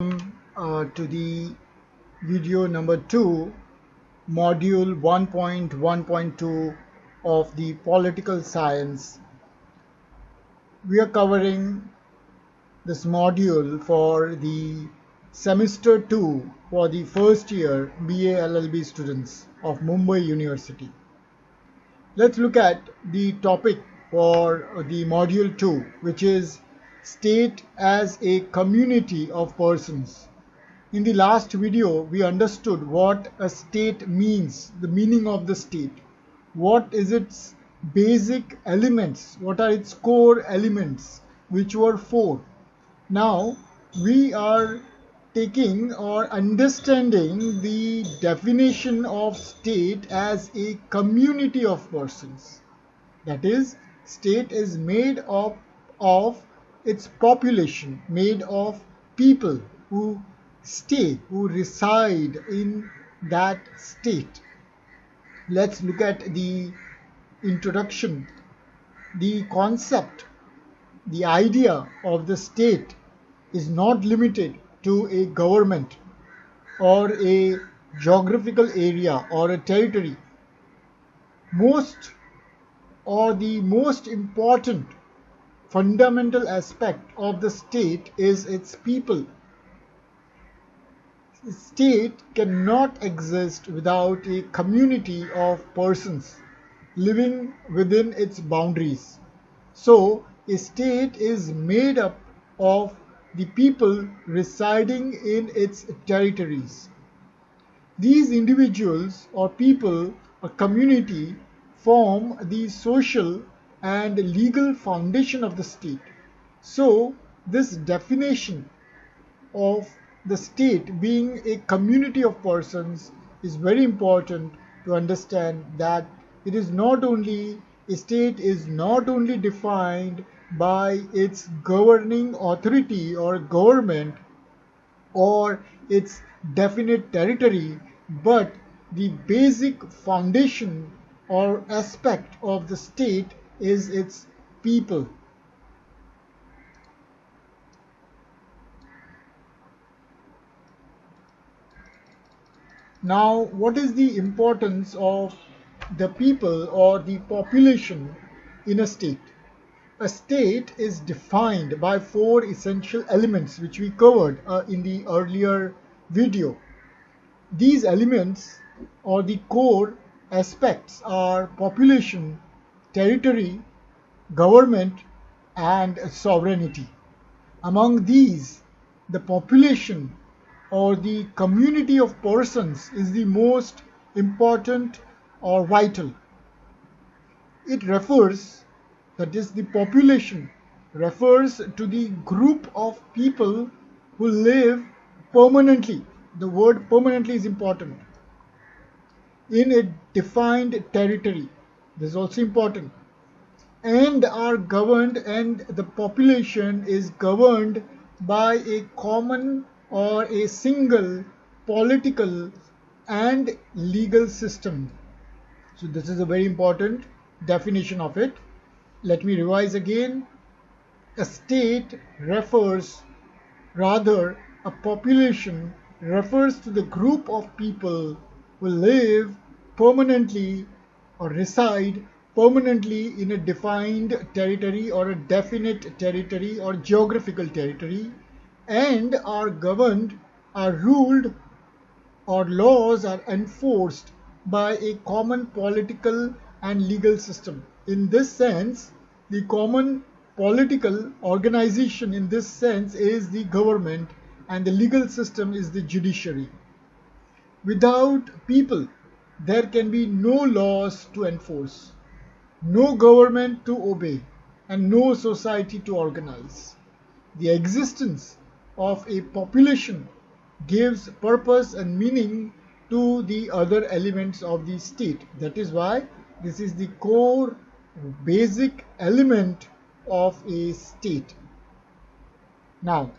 To the video number 2, module 1.1.2 of the political science. We are covering this module for the semester 2 for the first year BA LLB students of Mumbai University. Let's look at the topic for the module 2, which is state as a community of persons. In the last video, we understood what a state means, the meaning of the state. What is its basic elements? What are its core elements, which were 4. Now, we are taking or understanding the definition of state as a community of persons. That is, state is made up of its population, made of people who stay, who reside in that state. Let's look at the introduction. The concept, the idea of the state is not limited to a government or a geographical area or a territory. The most important fundamental aspect of the state is its people. The state cannot exist without a community of persons living within its boundaries. So, a state is made up of the people residing in its territories. These individuals or people, a community, form the social and legal foundation of the state. So, this definition of the state being a community of persons is very important to understand that a state is not only defined by its governing authority or government or its definite territory, but the basic foundation or aspect of the state is its people. Now, what is the importance of the people or the population in a state? A state is defined by 4 essential elements which we covered in the earlier video. These elements or the core aspects are population, territory, government, and sovereignty. Among these, the population or the community of persons is the most important or vital. It refers, that is, the population refers to the group of people who live permanently. The word permanently is important. In a defined territory. This is also important. And are governed, and the population is governed by a common or a single political and legal system. So this is a very important definition of it. Let me revise again. A state refers, rather a population refers to the group of people who live permanently or reside permanently in a defined territory or a definite territory or geographical territory, and are governed, are ruled, or laws are enforced by a common political and legal system. In this sense, the common political organization in this sense is the government, and the legal system is the judiciary. Without people, there can be no laws to enforce, no government to obey, and no society to organize. The existence of a population gives purpose and meaning to the other elements of the state. That is why this is the core basic element of a state. Now,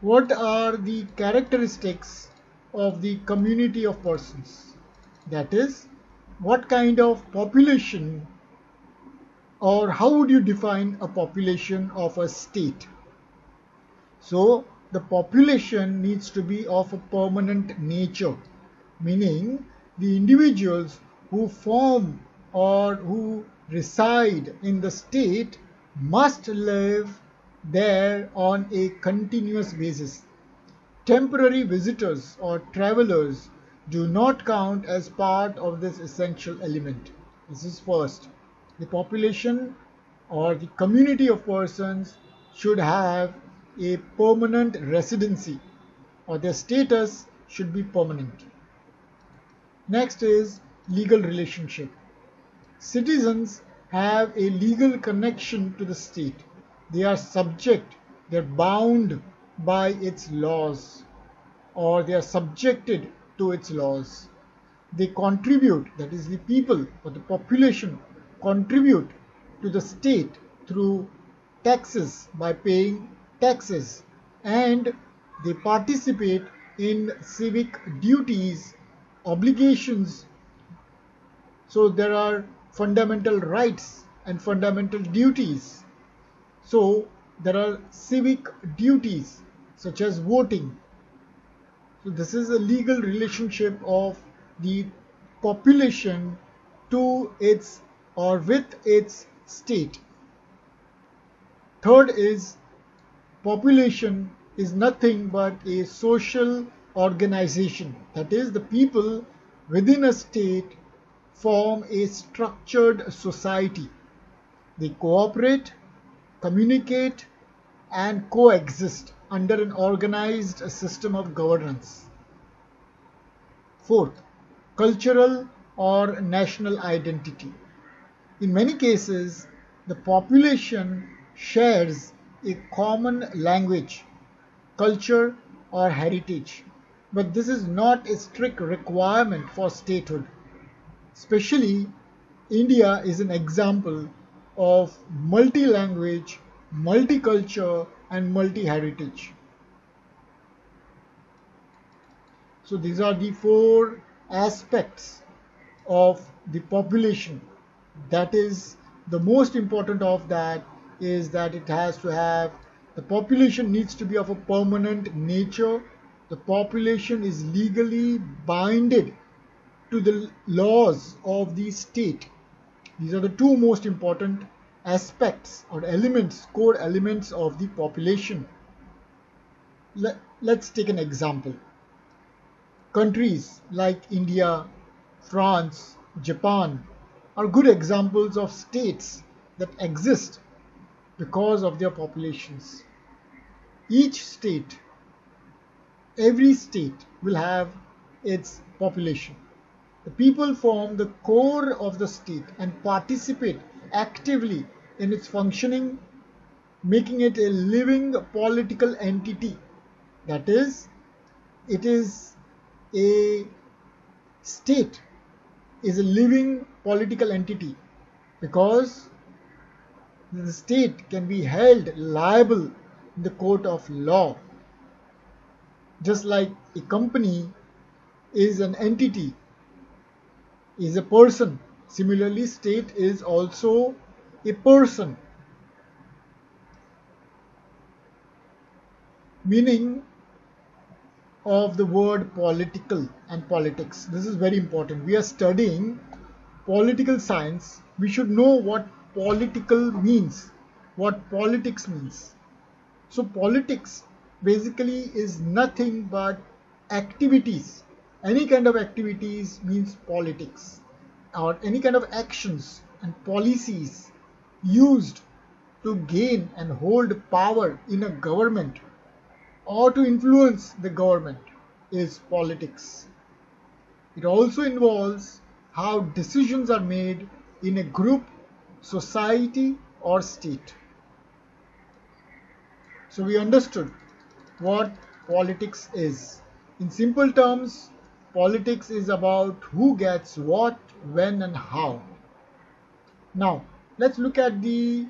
what are the characteristics of the community of persons? That is, what kind of population, or how would you define a population of a state? So the population needs to be of a permanent nature, meaning the individuals who form or who reside in the state must live there on a continuous basis. Temporary visitors or travelers do not count as part of this essential element. This is first. The population or the community of persons should have a permanent residency, or their status should be permanent. Next is legal relationship. Citizens have a legal connection to the state. They are subject, they are bound by its laws, or they are subjected to its laws. They contribute, that is, the people or the population contribute to the state through taxes, by paying taxes, and they participate in civic duties, obligations. So there are fundamental rights and fundamental duties. So there are civic duties such as voting. So this is a legal relationship of the population to its or with its state. Third is population is nothing but a social organization. That is, the people within a state form a structured society. They cooperate, communicate, and coexist under an organized system of governance. Fourth, cultural or national identity. In many cases, the population shares a common language, culture, or heritage, but this is not a strict requirement for statehood. Especially, India is an example of multi-language, multicultural, and multi-heritage. So these are the four aspects of the population. That is, the most important of that is that it has to have, the population needs to be of a permanent nature. The population is legally binded to the laws of the state. These are the two most important aspects or elements, core elements of the population. Let's take an example. Countries like India, France, Japan are good examples of states that exist because of their populations. Each state, every state will have its population. The people form the core of the state and participate actively in its functioning, making it a living political entity. That is, it is a state is a living political entity because the state can be held liable in the court of law. Just like a company is an entity, is a person, similarly state is also a person. Meaning of the word political and politics. This is very important. We are studying political science. We should know what political means, what politics means. So politics basically is nothing but activities. Any kind of activities means politics, or any kind of actions and policies used to gain and hold power in a government or to influence the government is politics. It also involves how decisions are made in a group, society, or state. So we understood what politics is. In simple terms, politics is about who gets what, when, and how. Now, let's look at the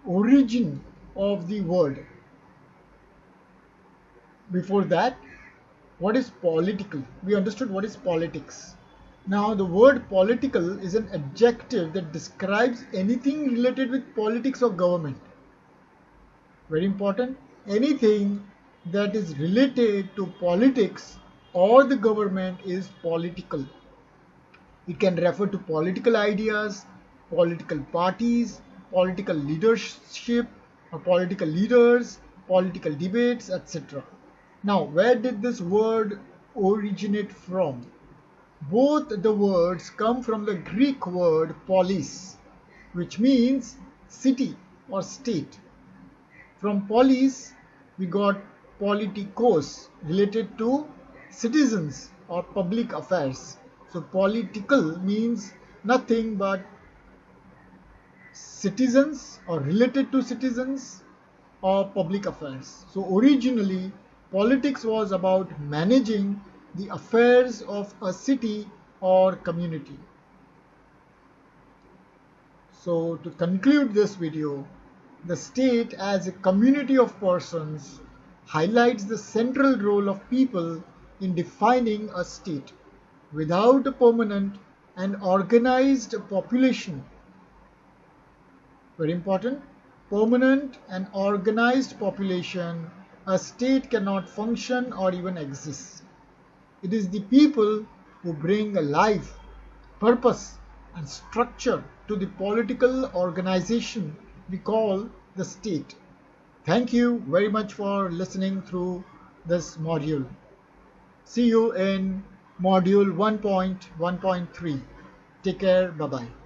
origin of the word. Before that, what is political? We understood what is politics. Now, the word political is an adjective that describes anything related with politics or government. Very important. Anything that is related to politics or the government is political. It can refer to political ideas, political parties, political leadership, or political leaders, political debates, etc. Now, where did this word originate from? Both the words come from the Greek word polis, which means city or state. From polis, we got politikos, related to citizens or public affairs. So political means nothing but citizens or related to citizens or public affairs. So originally, politics was about managing the affairs of a city or community. So to conclude this video, the state as a community of persons highlights the central role of people in defining a state. Without a permanent and organized population, very important, permanent and organized population, a state cannot function or even exist. It is the people who bring a life, purpose, and structure to the political organization we call the state. Thank you very much for listening through this module. See you in module 1.1.3. Take care. Bye bye.